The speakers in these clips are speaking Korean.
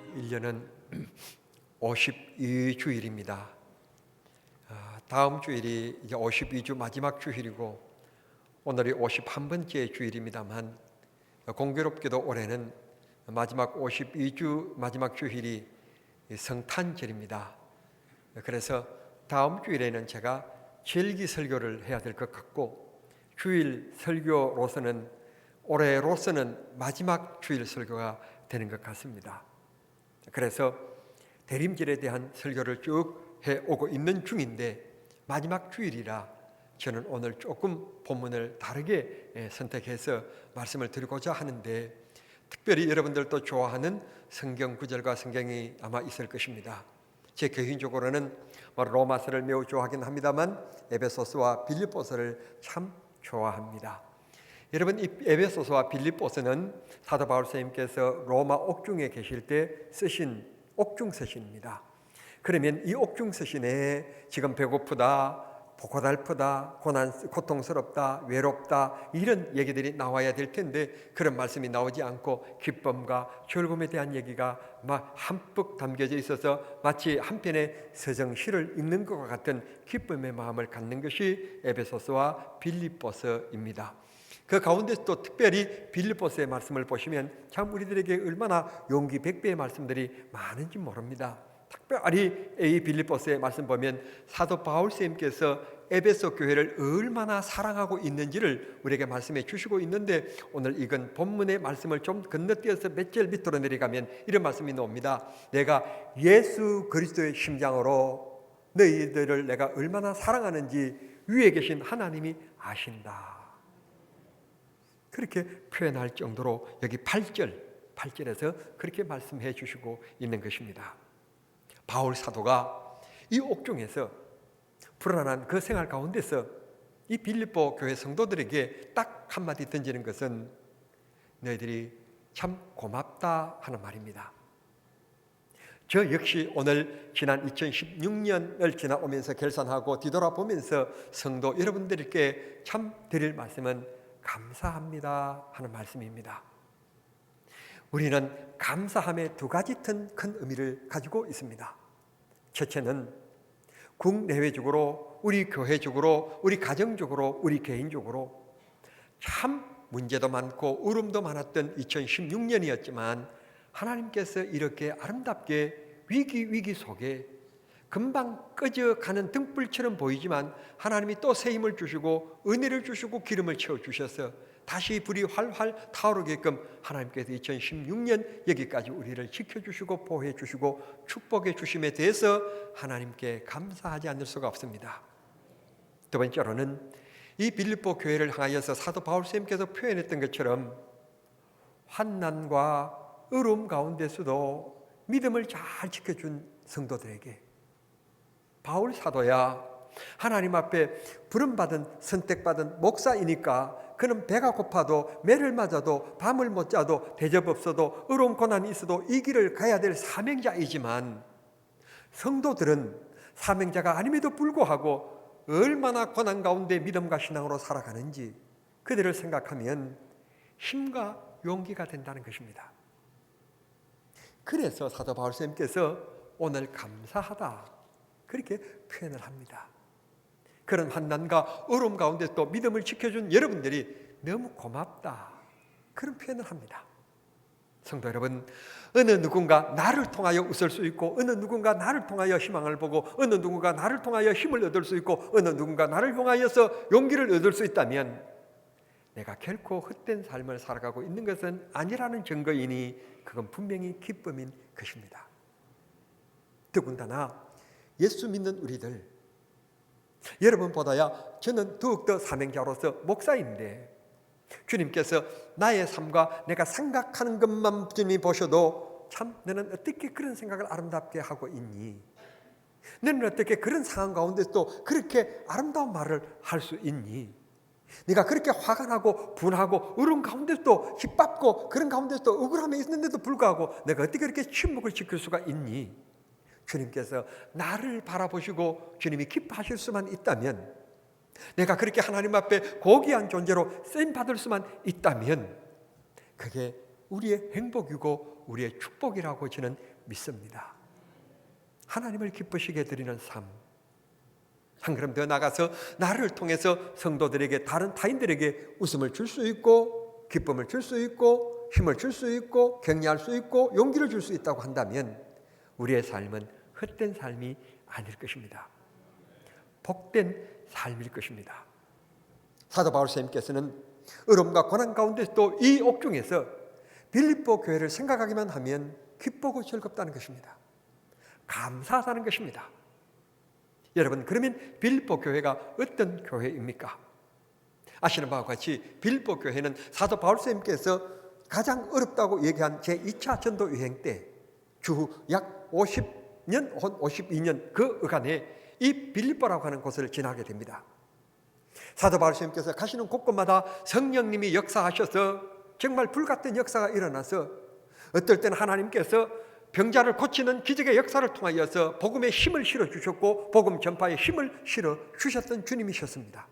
2021년은 52주일입니다. 다음 주일이 이제 52주 마지막 주일이고 오늘이 51번째 주일입니다만 공교롭게도 올해는 마지막 52주 마지막 주일이 성탄절입니다. 그래서 다음 주일에는 제가 절기 설교를 해야 될 것 같고 주일 설교로서는 올해로서는 마지막 주일 설교가 되는 것 같습니다. 그래서 대림절에 대한 설교를 쭉 해오고 있는 중인데 마지막 주일이라 저는 오늘 조금 본문을 다르게 선택해서 말씀을 드리고자 하는데 특별히 여러분들도 좋아하는 성경 구절과 성경이 아마 있을 것입니다. 제 개인적으로는 로마서를 매우 좋아하긴 합니다만 에베소서와 빌립보서를 참 좋아합니다. 여러분, 이 에베소서와 빌립보서는 사도 바울 선생님께서 로마 옥중에 계실 때 쓰신 옥중 서신입니다. 그러면 이 옥중 서신에 지금 배고프다, 고달프다, 고통스럽다, 외롭다 이런 얘기들이 나와야 될 텐데 그런 말씀이 나오지 않고 기쁨과 즐거움에 대한 얘기가 막 함뿍 담겨져 있어서 마치 한 편의 서정시를 읽는 것과 같은 기쁨의 마음을 갖는 것이 에베소서와 빌립보서입니다. 그 가운데서 또 특별히 빌립보서의 말씀을 보시면 참 우리들에게 얼마나 용기 100배의 말씀들이 많은지 모릅니다. 특별히 이 빌립보서의 말씀 보면 사도 바울 선생님께서 에베소 교회를 얼마나 사랑하고 있는지를 우리에게 말씀해 주시고 있는데 오늘 이건 본문의 말씀을 좀 건너뛰어서 몇 절 밑으로 내려가면 이런 말씀이 나옵니다. 내가 예수 그리스도의 심장으로 너희들을 내가 얼마나 사랑하는지 위에 계신 하나님이 아신다. 그렇게 표현할 정도로 여기 8절에서 그렇게 말씀해 주시고 있는 것입니다. 바울 사도가 이 옥중에서 불안한 그 생활 가운데서 이 빌립보 교회 성도들에게 딱 한마디 던지는 것은 너희들이 참 고맙다 하는 말입니다. 저 역시 오늘 지난 2016년을 지나오면서 결산하고 뒤돌아보면서 성도 여러분들께 참 드릴 말씀은 감사합니다 하는 말씀입니다. 우리는 감사함의 두 가지 큰 의미를 가지고 있습니다. 첫째는 국내외적으로, 우리 교회적으로, 우리 가정적으로, 우리 개인적으로 참 문제도 많고 어려움도 많았던 2016년이었지만 하나님께서 이렇게 아름답게 위기 속에 금방 꺼져가는 등불처럼 보이지만 하나님이 또 새 힘을 주시고 은혜를 주시고 기름을 채워주셔서 다시 불이 활활 타오르게끔 하나님께서 2016년 여기까지 우리를 지켜주시고 보호해 주시고 축복해 주심에 대해서 하나님께 감사하지 않을 수가 없습니다. 두 번째로는 이 빌립보 교회를 향하여서 사도 바울 선생님께서 표현했던 것처럼 환난과 어려움 가운데서도 믿음을 잘 지켜준 성도들에게 바울 사도야 하나님 앞에 부름받은 선택받은 목사이니까 그는 배가 고파도 매를 맞아도 밤을 못 자도 대접 없어도 어려운 고난이 있어도 이 길을 가야 될 사명자이지만 성도들은 사명자가 아님에도 불구하고 얼마나 고난 가운데 믿음과 신앙으로 살아가는지 그들을 생각하면 힘과 용기가 된다는 것입니다. 그래서 사도 바울 선생님께서 오늘 감사하다 그렇게 표현을 합니다. 그런 환난과 어려움 가운데 또 믿음을 지켜준 여러분들이 너무 고맙다 그런 표현을 합니다. 성도 여러분, 어느 누군가 나를 통하여 웃을 수 있고 어느 누군가 나를 통하여 희망을 보고 어느 누군가 나를 통하여 힘을 얻을 수 있고 어느 누군가 나를 통하여서 용기를 얻을 수 있다면 내가 결코 헛된 삶을 살아가고 있는 것은 아니라는 증거이니 그건 분명히 기쁨인 것입니다. 더군다나 예수 믿는 우리들 여러분보다야 저는 더욱더 사명자로서 목사인데 주님께서 나의 삶과 내가 생각하는 것만 주님이 보셔도 참 너는 어떻게 그런 생각을 아름답게 하고 있니? 너는 어떻게 그런 상황 가운데 또 그렇게 아름다운 말을 할 수 있니? 네가 그렇게 화가 나고 분하고 어려운 가운데도 핍박고 그런 가운데도 억울함이 있는데도 불구하고 내가 어떻게 그렇게 침묵을 지킬 수가 있니? 주님께서 나를 바라보시고 주님이 기뻐하실 수만 있다면 내가 그렇게 하나님 앞에 고귀한 존재로 쓰임받을 수만 있다면 그게 우리의 행복이고 우리의 축복이라고 저는 믿습니다. 하나님을 기쁘시게 드리는 삶, 한 걸음 더 나가서 나를 통해서 성도들에게, 다른 타인들에게 웃음을 줄 수 있고 기쁨을 줄 수 있고 힘을 줄 수 있고 격려할 수 있고 용기를 줄 수 있다고 한다면 우리의 삶은 헛된 삶이 아닐 것입니다. 복된 삶일 것입니다. 사도 바울 선생님께서는 어려움과 고난 가운데 또 이 옥중에서 빌립보 교회를 생각하기만 하면 기쁘고 즐겁다는 것입니다. 감사하다는 것입니다. 여러분, 그러면 빌립보 교회가 어떤 교회입니까? 아시는 바와 같이 빌립보 교회는 사도 바울 선생님께서 가장 어렵다고 얘기한 제2차 전도 유행 때 주 약 50년, 52년 그 어간에 이 빌립보라고 하는 곳을 지나게 됩니다. 사도 바울 선생님께서 가시는 곳곳마다 성령님이 역사하셔서 정말 불같은 역사가 일어나서 어떨 때는 하나님께서 병자를 고치는 기적의 역사를 통하여서 복음에 힘을 실어 주셨고 복음 전파에 힘을 실어 주셨던 주님이셨습니다.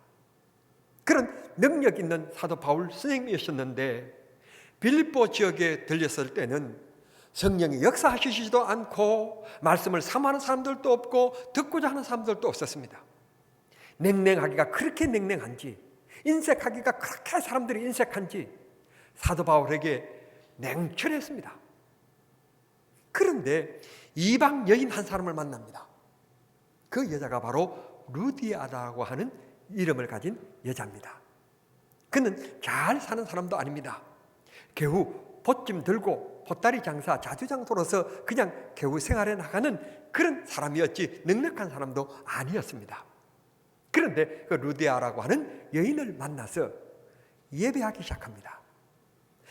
그런 능력 있는 사도 바울 선생님이셨는데 빌립보 지역에 들렸을 때는 성령이 역사하시지도 않고 말씀을 사모하는 사람들도 없고 듣고자 하는 사람들도 없었습니다. 냉랭하기가 그렇게 냉랭한지, 인색하기가 그렇게 사람들이 인색한지 사도 바울에게 냉철했습니다. 그런데 이방 여인 한 사람을 만납니다. 그 여자가 바로 루디아라고 하는 이름을 가진 여자입니다. 그는 잘 사는 사람도 아닙니다. 겨우 보찜 들고 보따리 장사, 자주장소로서 그냥 겨우 생활해 나가는 그런 사람이었지 넉넉한 사람도 아니었습니다. 그런데 그 루디아라고 하는 여인을 만나서 예배하기 시작합니다.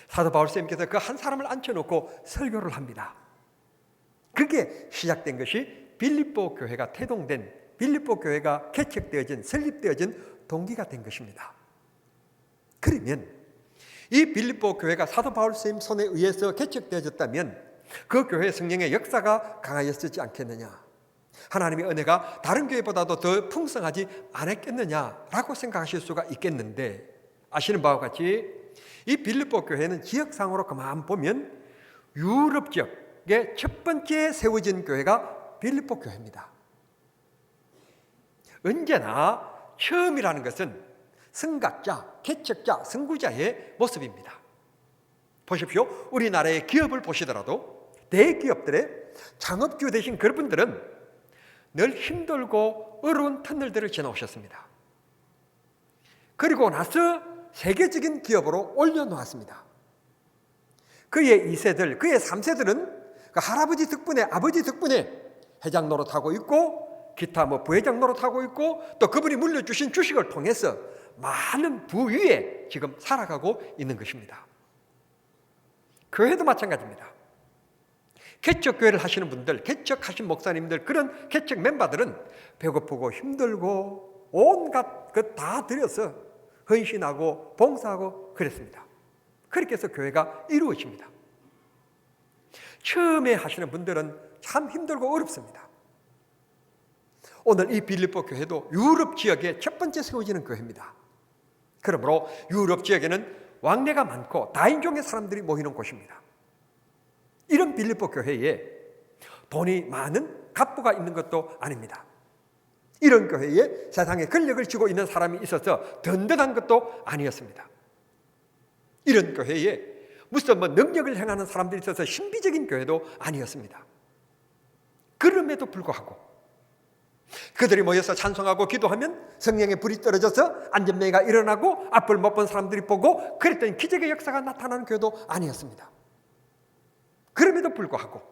사도 바울 선생님께서 그 한 사람을 앉혀놓고 설교를 합니다. 그게 시작된 것이 빌립보 교회가 태동된, 빌립보 교회가 개척되어진, 설립되어진 동기가 된 것입니다. 그러면 이 빌립보 교회가 사도 바울 선생님 손에 의해서 개척되어졌다면 그 교회 성령의 역사가 강하였지 않겠느냐, 하나님의 은혜가 다른 교회보다도 더 풍성하지 않았겠느냐라고 생각하실 수가 있겠는데, 아시는 바와 같이 이 빌립보 교회는 지역상으로 그만 보면 유럽 지역의 첫 번째 세워진 교회가 빌립보 교회입니다. 언제나 처음이라는 것은 성각자, 개척자, 선구자의 모습입니다. 보십시오. 우리나라의 기업을 보시더라도 대기업들의 창업주 되신 그분들은 늘 힘들고 어려운 터널들을 지나오셨습니다. 그리고 나서 세계적인 기업으로 올려놓았습니다. 그의 2세들, 그의 3세들은 그 할아버지 덕분에, 아버지 덕분에 회장 노릇하고 있고 기타 부회장 노릇하고 있고 또 그분이 물려주신 주식을 통해서 많은 부위에 지금 살아가고 있는 것입니다. 교회도 마찬가지입니다. 개척교회를 하시는 분들, 개척하신 목사님들, 그런 개척 멤버들은 배고프고 힘들고 온갖 것 다 들여서 헌신하고 봉사하고 그랬습니다. 그렇게 해서 교회가 이루어집니다. 처음에 하시는 분들은 참 힘들고 어렵습니다. 오늘 이 빌립보 교회도 유럽 지역의 첫 번째 세워지는 교회입니다. 그러므로 유럽 지역에는 왕래가 많고 다인종의 사람들이 모이는 곳입니다. 이런 빌립보 교회에 돈이 많은 갑부가 있는 것도 아닙니다. 이런 교회에 세상에 권력을 쥐고 있는 사람이 있어서 든든한 것도 아니었습니다. 이런 교회에 무슨 능력을 행하는 사람들이 있어서 신비적인 교회도 아니었습니다. 그럼에도 불구하고 그들이 모여서 찬송하고 기도하면 성령의 불이 떨어져서 안전명예가 일어나고 앞을 못 본 사람들이 보고 그랬더니 기적의 역사가 나타나는 교회도 아니었습니다. 그럼에도 불구하고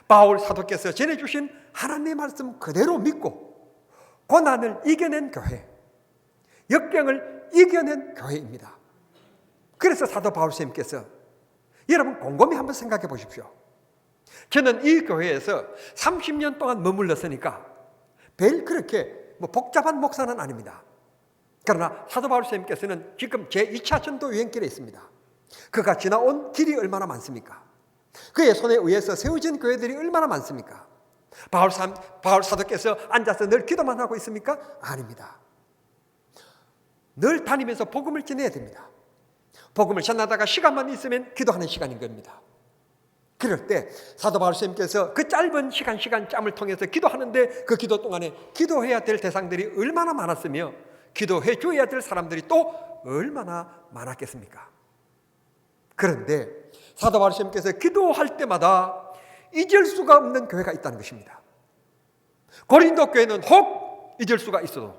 바울 사도께서 전해주신 하나님의 말씀 그대로 믿고 고난을 이겨낸 교회, 역경을 이겨낸 교회입니다. 그래서 사도 바울 선생님께서 여러분 곰곰이 한번 생각해 보십시오. 저는 이 교회에서 30년 동안 머물렀으니까 별 그렇게 복잡한 목사는 아닙니다. 그러나 사도 바울 선생님께서는 지금 제2차 전도 유행길에 있습니다. 그가 지나온 길이 얼마나 많습니까? 그의 손에 의해서 세워진 교회들이 얼마나 많습니까? 바울 사도께서 앉아서 늘 기도만 하고 있습니까? 아닙니다. 늘 다니면서 복음을 전해야 됩니다. 복음을 전하다가 시간만 있으면 기도하는 시간인 겁니다. 그럴 때 사도 바울 선생님께서 그 짧은 시간짬을 통해서 기도하는데 그 기도 동안에 기도해야 될 대상들이 얼마나 많았으며 기도해 줘야 될 사람들이 또 얼마나 많았겠습니까? 그런데 사도 바울 선생님께서 기도할 때마다 잊을 수가 없는 교회가 있다는 것입니다. 고린도 교회는 혹 잊을 수가 있어도,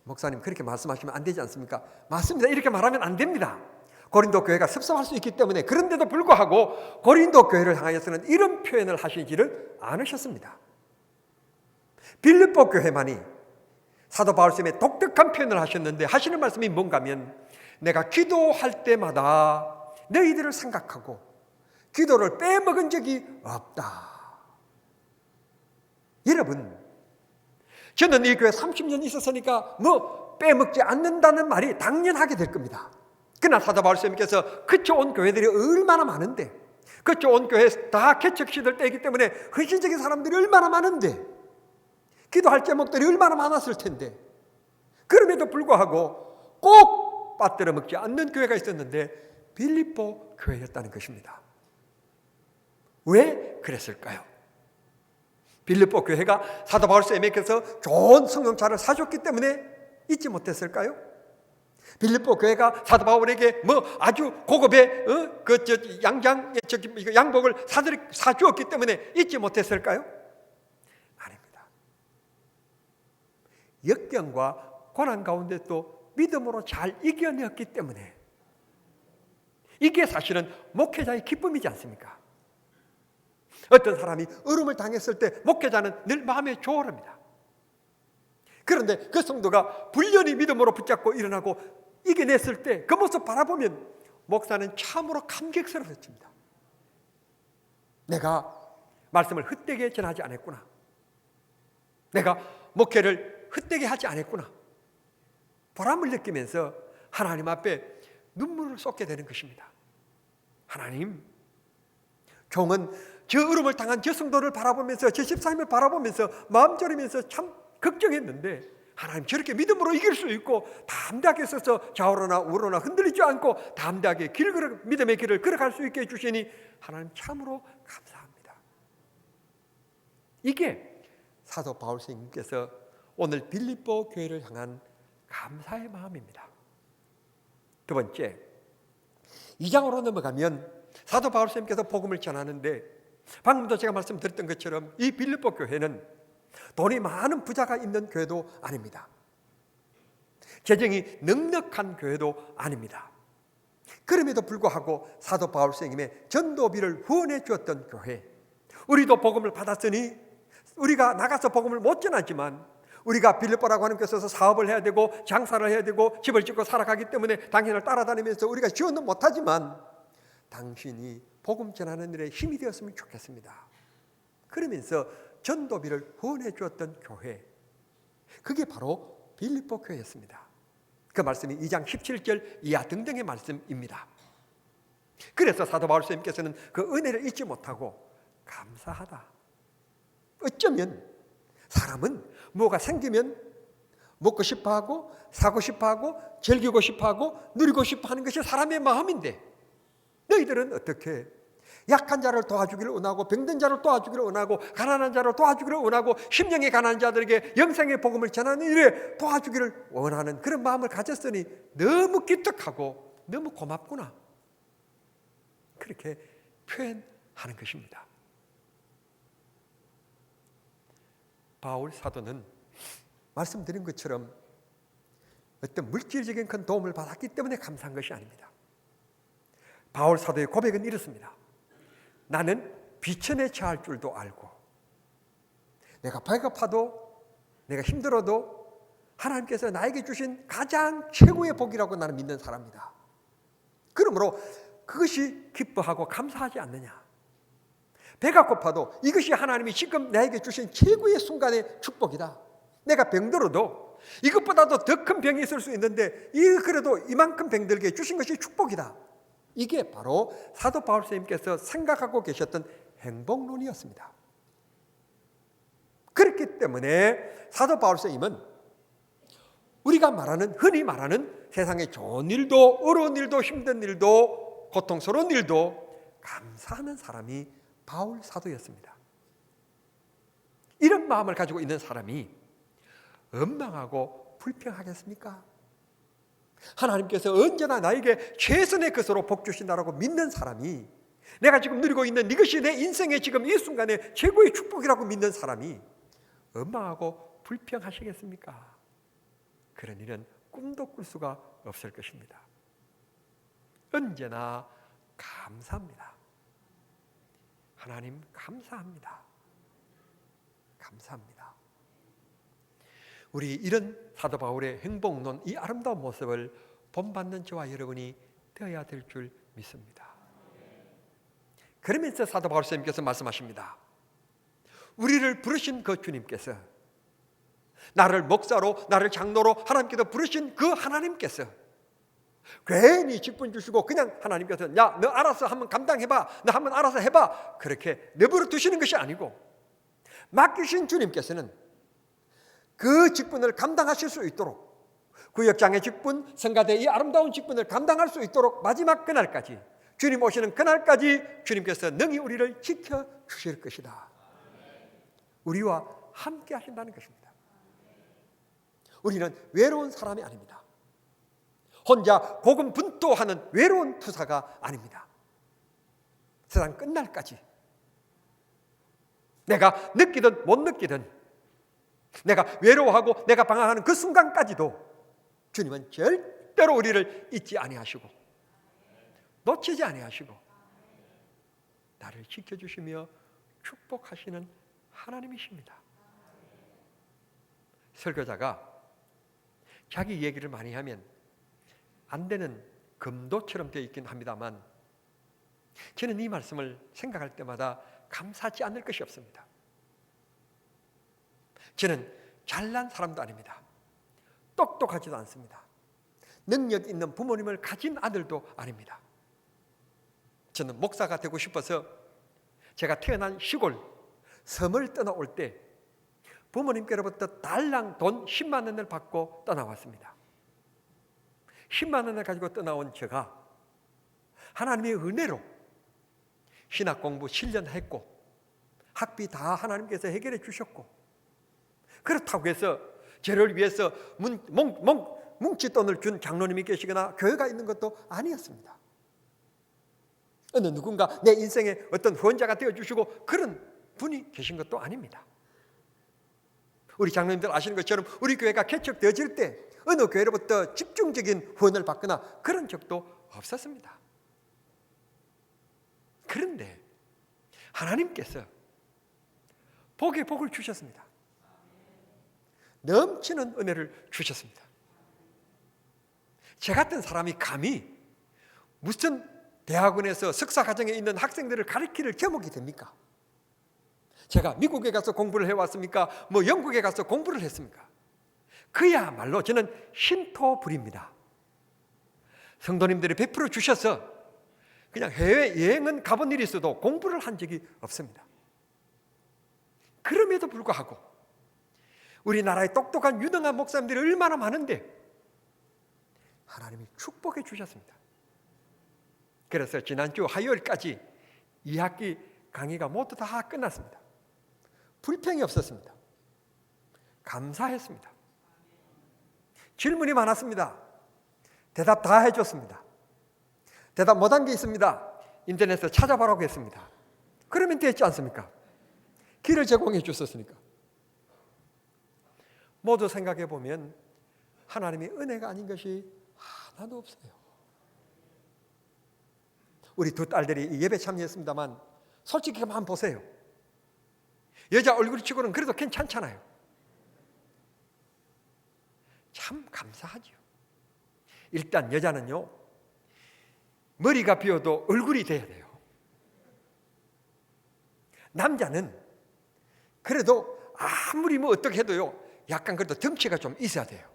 목사님 그렇게 말씀하시면 안 되지 않습니까? 맞습니다. 이렇게 말하면 안 됩니다. 고린도 교회가 섭섭할 수 있기 때문에, 그런데도 불구하고 고린도 교회를 향하여서는 이런 표현을 하시지를 않으셨습니다. 빌립보 교회만이 사도 바울 쌤의 독특한 표현을 하셨는데, 하시는 말씀이 뭔가 하면, 내가 기도할 때마다 너희들을 생각하고 기도를 빼먹은 적이 없다. 여러분, 저는 이 교회 30년 있었으니까 빼먹지 않는다는 말이 당연하게 될 겁니다. 그러나 사도 바울 선생님께서 그쳐온 교회들이 얼마나 많은데, 그쳐온 교회 다 개척시들 때이기 때문에 헌신적인 사람들이 얼마나 많은데, 기도할 제목들이 얼마나 많았을 텐데, 그럼에도 불구하고 꼭 빠뜨려 먹지 않는 교회가 있었는데 빌립보 교회였다는 것입니다. 왜 그랬을까요? 빌립보 교회가 사도 바울 선생님께서 좋은 성령차를 사줬기 때문에 잊지 못했을까요? 빌립보 교회가 사도 바울에게 아주 고급의 양복을 사주었기 때문에 잊지 못했을까요? 아닙니다. 역경과 고난 가운데 또 믿음으로 잘 이겨냈기 때문에, 이게 사실은 목회자의 기쁨이지 않습니까? 어떤 사람이 어려움을 당했을 때 목회자는 늘 마음에 조언합니다. 그런데 그 성도가 불련히 믿음으로 붙잡고 일어나고 이겨냈을 때 그 모습 바라보면 목사는 참으로 감격스러워집니다. 내가 말씀을 헛되게 전하지 않았구나. 내가 목회를 헛되게 하지 않았구나. 보람을 느끼면서 하나님 앞에 눈물을 쏟게 되는 것입니다. 하나님, 종은 저 어려움을 당한 저 성도를 바라보면서, 저 집사님을 바라보면서 마음 졸이면서 참 걱정했는데, 하나님 저렇게 믿음으로 이길 수 있고 담대하게 서서 좌우로나 우로나 흔들리지 않고 담대하게 믿음의 길을 걸어갈 수 있게 해주시니 하나님 참으로 감사합니다. 이게 사도 바울 선생님께서 오늘 빌립보 교회를 향한 감사의 마음입니다. 두 번째, 2장으로 넘어가면 사도 바울 선생님께서 복음을 전하는데, 방금도 제가 말씀드렸던 것처럼 이 빌립보 교회는 돈이 많은 부자가 있는 교회도 아닙니다. 재정이 넉넉한 교회도 아닙니다. 그럼에도 불구하고 사도 바울 선생님의 전도비를 후원해 주었던 교회, 우리도 복음을 받았으니 우리가 나가서 복음을 못 전하지만 우리가 빌립보라고 하는 곳에서 사업을 해야 되고 장사를 해야 되고 집을 짓고 살아가기 때문에 당신을 따라다니면서 우리가 지원은 못하지만 당신이 복음 전하는 일에 힘이 되었으면 좋겠습니다. 그러면서 전도비를 후원해 주었던 교회, 그게 바로 빌립보 교회였습니다. 그 말씀이 2장 17절 이하 등등의 말씀입니다. 그래서 사도 바울 선생님께서는 그 은혜를 잊지 못하고 감사하다. 어쩌면 사람은 뭐가 생기면 먹고 싶어하고 사고 싶어하고 즐기고 싶어하고 누리고 싶어하는 것이 사람의 마음인데, 너희들은 어떻게 약한 자를 도와주기를 원하고 병든 자를 도와주기를 원하고 가난한 자를 도와주기를 원하고 심령이 가난한 자들에게 영생의 복음을 전하는 일에 도와주기를 원하는 그런 마음을 가졌으니 너무 기특하고 너무 고맙구나, 그렇게 표현하는 것입니다. 바울 사도는 말씀드린 것처럼 어떤 물질적인 큰 도움을 받았기 때문에 감사한 것이 아닙니다. 바울 사도의 고백은 이렇습니다. 나는 비천에 처할 줄도 알고, 내가 배고파도 내가 힘들어도 하나님께서 나에게 주신 가장 최고의 복이라고 나는 믿는 사람이다. 그러므로 그것이 기뻐하고 감사하지 않느냐. 배가 고파도 이것이 하나님이 지금 나에게 주신 최고의 순간의 축복이다. 내가 병들어도 이것보다도 더 큰 병이 있을 수 있는데 그래도 이만큼 병들게 주신 것이 축복이다. 이게 바로 사도 바울 선생님께서 생각하고 계셨던 행복론이었습니다. 그렇기 때문에 사도 바울 선생님은 우리가 흔히 말하는 세상의 좋은 일도 어려운 일도 힘든 일도 고통스러운 일도 감사하는 사람이 바울 사도였습니다. 이런 마음을 가지고 있는 사람이 원망하고 불평하겠습니까? 하나님께서 언제나 나에게 최선의 것으로 복 주신다라고 믿는 사람이, 내가 지금 누리고 있는 이것이 내 인생의 지금 이 순간의 최고의 축복이라고 믿는 사람이 원망하고 불평하시겠습니까? 그런 일은 꿈도 꿀 수가 없을 것입니다. 언제나 감사합니다. 하나님 감사합니다. 감사합니다. 우리 이런 사도 바울의 행복론, 이 아름다운 모습을 본받는 저와 여러분이 되어야 될 줄 믿습니다. 그러면서 사도 바울 선생님께서 말씀하십니다. 우리를 부르신 그 주님께서, 나를 목사로, 나를 장로로 하나님께서 부르신 그 하나님께서 괜히 직분 주시고 그냥 하나님께서 야, 너 알아서 한번 감당해봐, 너 한번 알아서 해봐, 그렇게 내버려 두시는 것이 아니고, 맡기신 주님께서는 그 직분을 감당하실 수 있도록, 구역장의 직분, 성가대의 이 아름다운 직분을 감당할 수 있도록 마지막 그날까지, 주님 오시는 그날까지 주님께서 능히 우리를 지켜주실 것이다. 우리와 함께 하신다는 것입니다. 우리는 외로운 사람이 아닙니다. 혼자 고군분투하는 외로운 투사가 아닙니다. 세상 끝날까지 내가 느끼든 못 느끼든, 내가 외로워하고 내가 방황하는 그 순간까지도 주님은 절대로 우리를 잊지 아니하시고 놓치지 아니하시고 나를 지켜주시며 축복하시는 하나님이십니다. 설교자가 자기 얘기를 많이 하면 안 되는 금도처럼 되어 있긴 합니다만, 저는 이 말씀을 생각할 때마다 감사하지 않을 것이 없습니다. 저는 잘난 사람도 아닙니다. 똑똑하지도 않습니다. 능력 있는 부모님을 가진 아들도 아닙니다. 저는 목사가 되고 싶어서 제가 태어난 시골 섬을 떠나올 때 부모님께로부터 달랑 돈 10만 원을 받고 떠나왔습니다. 10만 원을 가지고 떠나온 제가 하나님의 은혜로 신학 공부 7년 했고 학비 다 하나님께서 해결해 주셨고, 그렇다고 해서 저를 위해서 뭉치돈을 준 장로님이 계시거나 교회가 있는 것도 아니었습니다. 어느 누군가 내 인생의 어떤 후원자가 되어주시고 그런 분이 계신 것도 아닙니다. 우리 장로님들 아시는 것처럼 우리 교회가 개척되어질 때 어느 교회로부터 집중적인 후원을 받거나 그런 적도 없었습니다. 그런데 하나님께서 복에 복을 주셨습니다. 넘치는 은혜를 주셨습니다. 저 같은 사람이 감히 무슨 대학원에서 석사과정에 있는 학생들을 가르칠 겸목이 됩니까? 제가 미국에 가서 공부를 해왔습니까? 영국에 가서 공부를 했습니까? 그야말로 저는 신토불입니다. 성도님들이 베풀어 주셔서 그냥 해외여행은 가본 일이 있어도 공부를 한 적이 없습니다. 그럼에도 불구하고 우리나라의 똑똑한 유능한 목사님들이 얼마나 많은데 하나님이 축복해 주셨습니다. 그래서 지난주 화요일까지 2학기 강의가 모두 다 끝났습니다. 불평이 없었습니다. 감사했습니다. 질문이 많았습니다. 대답 다 해줬습니다. 대답 못한 게 있습니다. 인터넷에서 찾아보라고 했습니다. 그러면 됐지 않습니까? 길을 제공해 줬었으니까. 모두 생각해 보면 하나님의 은혜가 아닌 것이 하나도 없어요. 우리 두 딸들이 예배 참여했습니다만 솔직히 한번 보세요. 여자 얼굴 치고는 그래도 괜찮잖아요. 참 감사하죠. 일단 여자는요, 머리가 비어도 얼굴이 돼야 돼요. 남자는 그래도 아무리 어떻게 해도요, 약간 그래도 덩치가 좀 있어야 돼요.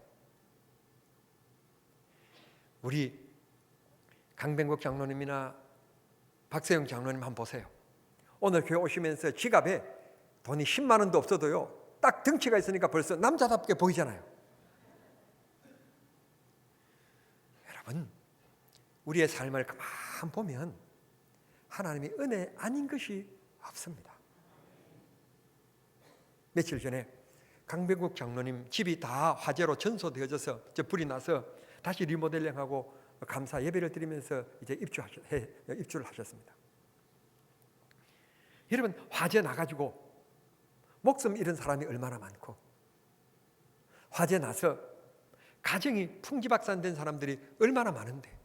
우리 강병국 장로님이나 박세영 장로님 한번 보세요. 오늘 교회 오시면서 지갑에 돈이 10만 원도 없어도요, 딱 덩치가 있으니까 벌써 남자답게 보이잖아요. 여러분, 우리의 삶을 가만 보면 하나님의 은혜 아닌 것이 없습니다. 며칠 전에 강병국 장로님 집이 다 화재로 전소되어져서 불이 나서 다시 리모델링하고 감사 예배를 드리면서 이제 입주를 하셨습니다. 여러분, 화재 나가지고 목숨 잃은 사람이 얼마나 많고, 화재 나서 가정이 풍지박산된 사람들이 얼마나 많은데,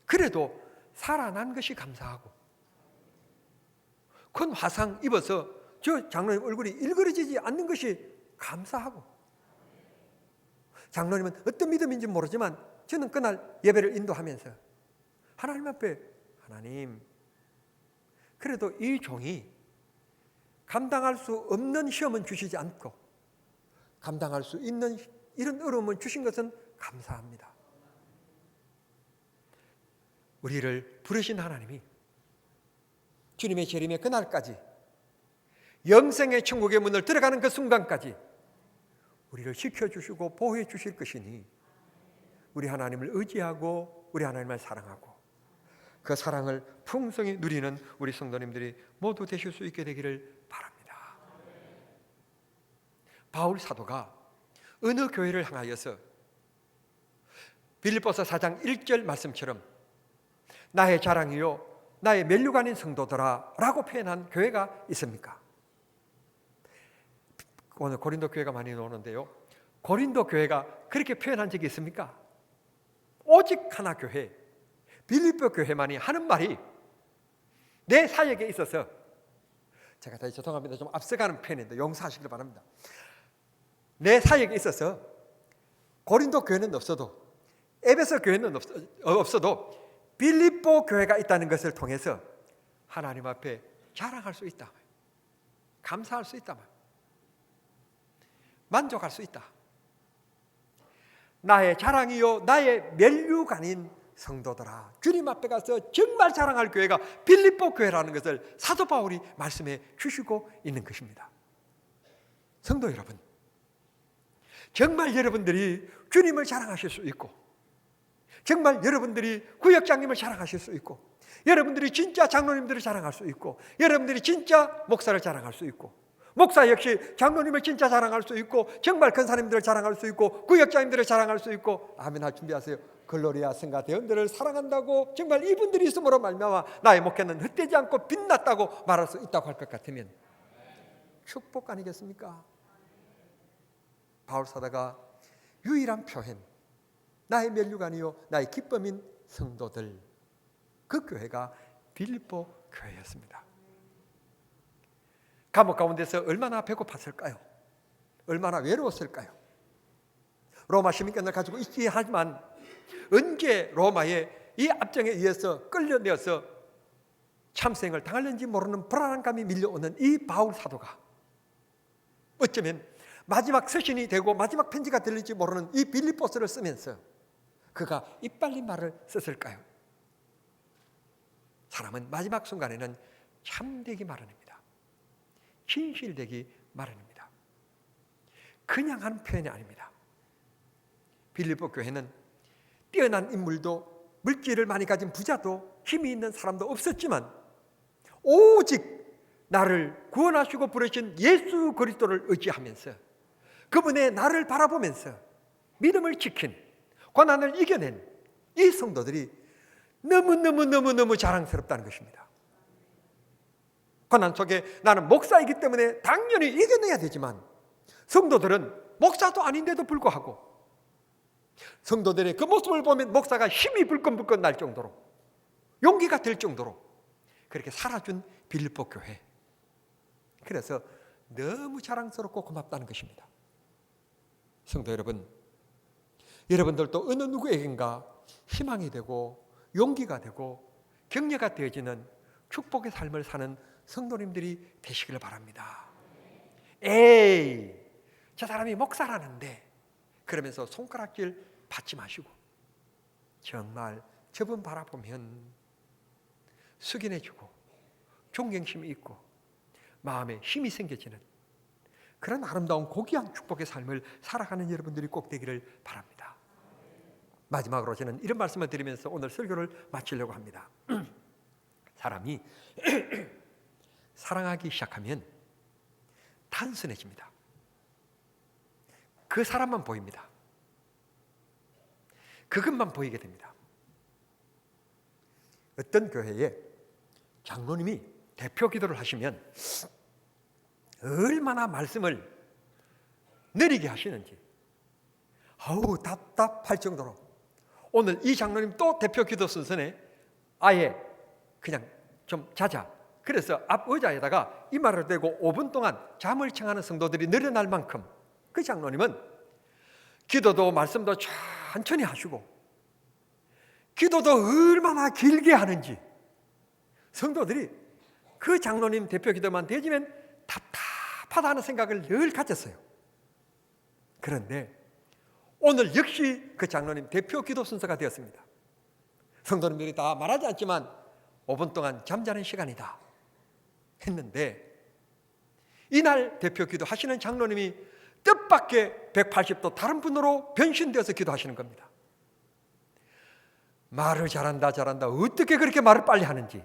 그래도 살아난 것이 감사하고, 큰 화상 입어서 저 장로님 얼굴이 일그러지지 않는 것이 감사하고, 장로님은 어떤 믿음인지 모르지만 저는 그날 예배를 인도하면서 하나님 앞에, 하나님, 그래도 이 종이 감당할 수 없는 시험은 주시지 않고 감당할 수 있는 이런 어려움을 주신 것은 감사합니다. 우리를 부르신 하나님이 주님의 재림의 그날까지, 영생의 천국의 문을 들어가는 그 순간까지 우리를 지켜주시고 보호해 주실 것이니 우리 하나님을 의지하고 우리 하나님을 사랑하고 그 사랑을 풍성히 누리는 우리 성도님들이 모두 되실 수 있게 되기를 바랍니다. 바울 사도가 어느 교회를 향하여서 빌립보서 4장 1절 말씀처럼 나의 자랑이요 나의 면류가 아닌 성도들아 라고 표현한 교회가 있습니까? 오늘 고린도 교회가 많이 나오는데요, 고린도 교회가 그렇게 표현한 적이 있습니까? 오직 하나 교회, 빌립보 교회만이 하는 말이, 내 사역에 있어서, 제가 다시 죄송합니다, 좀 앞서가는 편인데 용서하시길 바랍니다. 내 사역에 있어서 고린도 교회는 없어도, 에베소 교회는 없어도 빌립보 교회가 있다는 것을 통해서 하나님 앞에 자랑할 수 있다, 감사할 수 있다, 만족할 수 있다. 나의 자랑이요 나의 면류가 아닌 성도들아, 주님 앞에 가서 정말 자랑할 교회가 빌립보 교회라는 것을 사도 바울이 말씀해 주시고 있는 것입니다. 성도 여러분, 정말 여러분들이 주님을 자랑하실 수 있고, 정말 여러분들이 구역장님을 자랑하실 수 있고, 여러분들이 진짜 장로님들을 자랑할 수 있고, 여러분들이 진짜 목사를 자랑할 수 있고, 목사 역시 장로님을 진짜 자랑할 수 있고, 정말 권사님들을 자랑할 수 있고, 구역장님들을 자랑할 수 있고, 아멘 할 준비하세요. 글로리아 성가 대원들을 사랑한다고 정말 이분들이 있음으로 말미암아 나의 목회는 헛되지 않고 빛났다고 말할 수 있다고 할 것 같으면 축복 아니겠습니까? 바울 사도가 유일한 표현, 나의 면류가 아니요 나의 기쁨인 성도들, 그 교회가 빌립보 교회였습니다. 감옥 가운데서 얼마나 배고팠을까요? 얼마나 외로웠을까요? 로마 시민권을 가지고 있긴 하지만 언제 로마의 이 압정에 의해서 끌려내어서 참생을 당할는지 모르는 불안한 감이 밀려오는 이 바울 사도가 어쩌면 마지막 서신이 되고 마지막 편지가 들릴지 모르는 이 빌립보서를 쓰면서 그가 이빨린 말을 썼을까요? 사람은 마지막 순간에는 참되기 마련입니다. 진실되기 마련입니다. 그냥 하는 표현이 아닙니다. 빌립보 교회는 뛰어난 인물도, 물질을 많이 가진 부자도, 힘이 있는 사람도 없었지만 오직 나를 구원하시고 부르신 예수 그리스도를 의지하면서 그분의 나를 바라보면서 믿음을 지킨, 고난을 이겨낸 이 성도들이 너무 자랑스럽다는 것입니다. 고난 속에 나는 목사이기 때문에 당연히 이겨내야 되지만 성도들은 목사도 아닌데도 불구하고 성도들의 그 모습을 보면 목사가 힘이 불끈불끈 날 정도로, 용기가 될 정도로 그렇게 살아준 빌립보 교회, 그래서 너무 자랑스럽고 고맙다는 것입니다. 성도 여러분, 여러분들도 어느 누구에겐가 희망이 되고 용기가 되고 격려가 되어지는 축복의 삶을 사는 성도님들이 되시길 바랍니다. 에이, 저 사람이 목사라는데 그러면서 손가락질 받지 마시고 정말 저분 바라보면 숙연해지고 존경심이 있고 마음에 힘이 생겨지는 그런 아름다운 고귀한 축복의 삶을 살아가는 여러분들이 꼭 되기를 바랍니다. 마지막으로 저는 이런 말씀을 드리면서 오늘 설교를 마치려고 합니다. 사람이 사랑하기 시작하면 단순해집니다. 그 사람만 보입니다. 그것만 보이게 됩니다. 어떤 교회에 장로님이 대표 기도를 하시면 얼마나 말씀을 느리게 하시는지 답답할 정도로, 오늘 이 장로님 또 대표 기도 순서에 아예 그냥 좀 자자, 그래서 앞 의자에다가 이마를 대고 5분 동안 잠을 청하는 성도들이 늘어날 만큼 그 장로님은 기도도 말씀도 천천히 하시고 기도도 얼마나 길게 하는지 성도들이 그 장로님 대표 기도만 되지면 답답하다는 생각을 늘 가졌어요. 그런데 오늘 역시 그 장로님 대표 기도 순서가 되었습니다. 성도님들이 다 말하지 않지만 5분 동안 잠자는 시간이다 했는데, 이날 대표 기도 하시는 장로님이 뜻밖의 180도 다른 분으로 변신되어서 기도하시는 겁니다. 말을 잘한다 어떻게 그렇게 말을 빨리 하는지,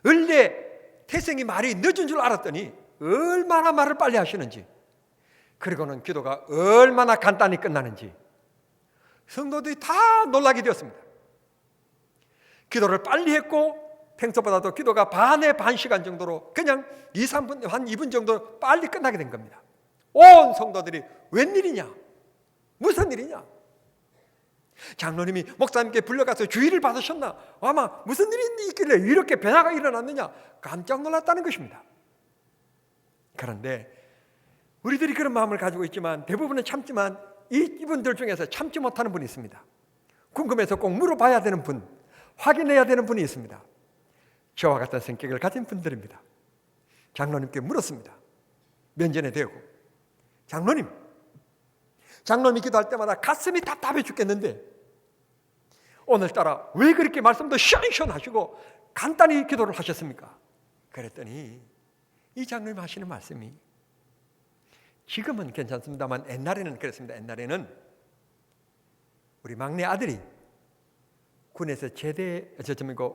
원래 태생이 말이 늦은 줄 알았더니 얼마나 말을 빨리 하시는지, 그리고는 기도가 얼마나 간단히 끝나는지 성도들이 다 놀라게 되었습니다. 기도를 빨리 했고 평소보다도 기도가 반의 반 시간 정도로 그냥 2-3분, 한 2분 정도 빨리 끝나게 된 겁니다. 온 성도들이 웬일이냐, 무슨 일이냐, 장로님이 목사님께 불려가서 주의를 받으셨나, 아마 무슨 일이 있길래 이렇게 변화가 일어났느냐 깜짝 놀랐다는 것입니다. 그런데 우리들이 그런 마음을 가지고 있지만 대부분은 참지만 이분들 중에서 참지 못하는 분이 있습니다. 궁금해서 꼭 물어봐야 되는 분, 확인해야 되는 분이 있습니다. 저와 같은 성격을 가진 분들입니다. 장로님께 물었습니다. 면전에 대고, 장로님이 기도할 때마다 가슴이 답답해 죽겠는데 오늘따라 왜 그렇게 말씀도 시원시원하시고 간단히 기도를 하셨습니까? 그랬더니 이 장로님 하시는 말씀이, 지금은 괜찮습니다만 옛날에는 그랬습니다. 옛날에는 우리 막내 아들이 군에서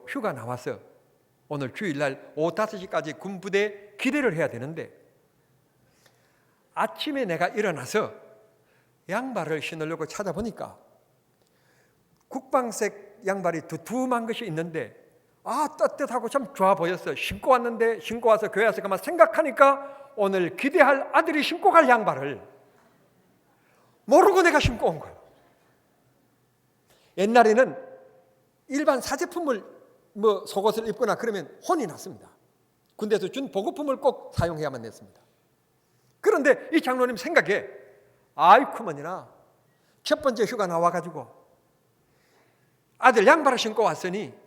휴가 나와서 오늘 주일날 오후 5시까지 군부대 기대를 해야 되는데 아침에 내가 일어나서 양발을 신으려고 찾아보니까 국방색 양발이 두툼한 것이 있는데 떳떳하고 참 좋아 보였어. 신고 왔는데, 신고 와서 교회 와서 가만 생각하니까 오늘 기대할 아들이 신고 갈 양발을 모르고 내가 신고 온 거예요. 옛날에는 일반 사제품을 속옷을 입거나 그러면 혼이 났습니다. 군대에서 준 보급품을 꼭 사용해야만 됐습니다. 그런데 이 장로님 생각에 아이쿠머니나 첫 번째 휴가 나와가지고 아들 양발을 신고 왔으니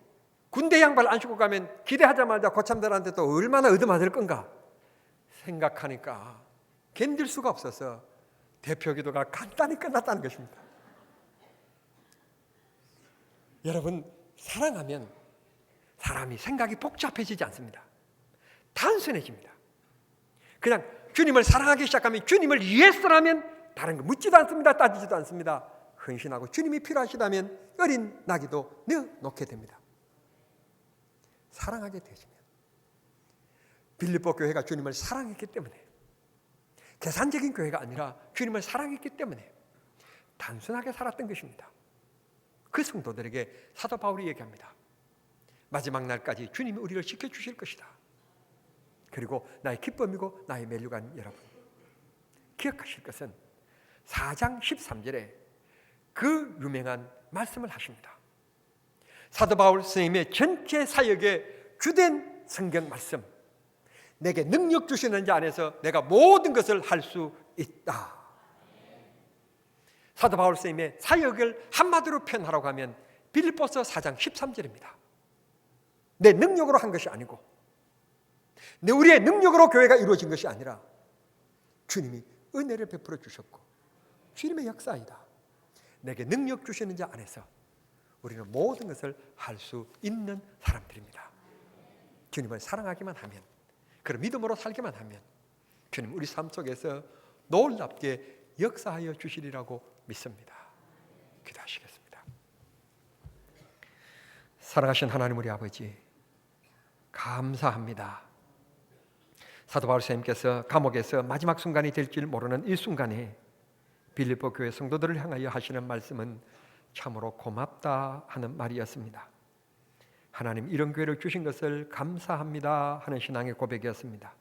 군대 양발 안 신고 가면 기대하자마자 고참들한테 또 얼마나 얻어맞을 건가 생각하니까 견딜 수가 없어서 대표 기도가 간단히 끝났다는 것입니다. 여러분, 사랑하면 사람이 생각이 복잡해지지 않습니다. 단순해집니다. 그냥 주님을 사랑하기 시작하면, 주님을 위해서라면 다른 거 묻지도 않습니다. 따지지도 않습니다. 헌신하고 주님이 필요하시다면 어린 나귀도 내어놓게 됩니다. 사랑하게 되시면, 빌립보 교회가 주님을 사랑했기 때문에, 계산적인 교회가 아니라 주님을 사랑했기 때문에 단순하게 살았던 것입니다. 그 성도들에게 사도 바울이 얘기합니다. 마지막 날까지 주님이 우리를 지켜주실 것이다. 그리고 나의 기쁨이고 나의 멜류관 여러분, 기억하실 것은 4장 13절에 그 유명한 말씀을 하십니다. 사도 바울 선생님의 전체 사역의 주된 성경 말씀, 내게 능력 주시는 자 안에서 내가 모든 것을 할 수 있다. 사도 바울 선생님의 사역을 한마디로 표현하라고 하면 빌립보서 4장 13절입니다. 내 능력으로 한 것이 아니고, 우리의 능력으로 교회가 이루어진 것이 아니라 주님이 은혜를 베풀어 주셨고 주님의 역사이다. 내게 능력 주시는 자 안에서 우리는 모든 것을 할 수 있는 사람들입니다. 주님을 사랑하기만 하면, 그런 믿음으로 살기만 하면 주님 우리 삶 속에서 놀랍게 역사하여 주시리라고 믿습니다. 기도하시겠습니다. 사랑하신 하나님 우리 아버지, 감사합니다. 사도 바울 선생님께서 감옥에서 마지막 순간이 될지 모르는 이 순간에 빌립보 교회 성도들을 향하여 하시는 말씀은 참으로 고맙다 하는 말이었습니다. 하나님 이런 교회를 주신 것을 감사합니다 하는 신앙의 고백이었습니다.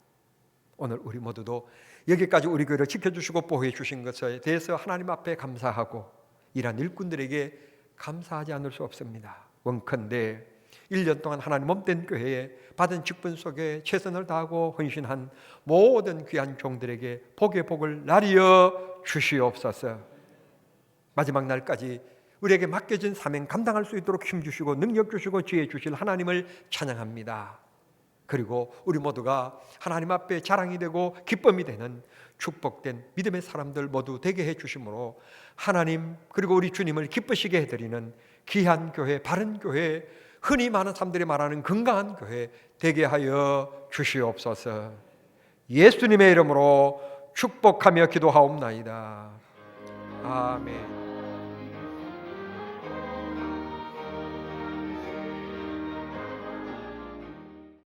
오늘 우리 모두도 여기까지 우리 교회를 지켜주시고 보호해 주신 것에 대해서 하나님 앞에 감사하고 이러한 일꾼들에게 감사하지 않을 수 없습니다. 원컨대 1년 동안 하나님 몸된 교회에 받은 직분 속에 최선을 다하고 헌신한 모든 귀한 종들에게 복의 복을 나리어 주시옵소서. 마지막 날까지 우리에게 맡겨진 사명 감당할 수 있도록 힘주시고 능력 주시고 지혜 주실 하나님을 찬양합니다. 그리고 우리 모두가 하나님 앞에 자랑이 되고 기쁨이 되는 축복된 믿음의 사람들 모두 되게 해주심으로 하나님 그리고 우리 주님을 기쁘시게 해드리는 귀한 교회, 바른 교회, 흔히 많은 사람들이 말하는 건강한 교회 되게 하여 주시옵소서. 예수님의 이름으로 축복하며 기도하옵나이다. 아멘.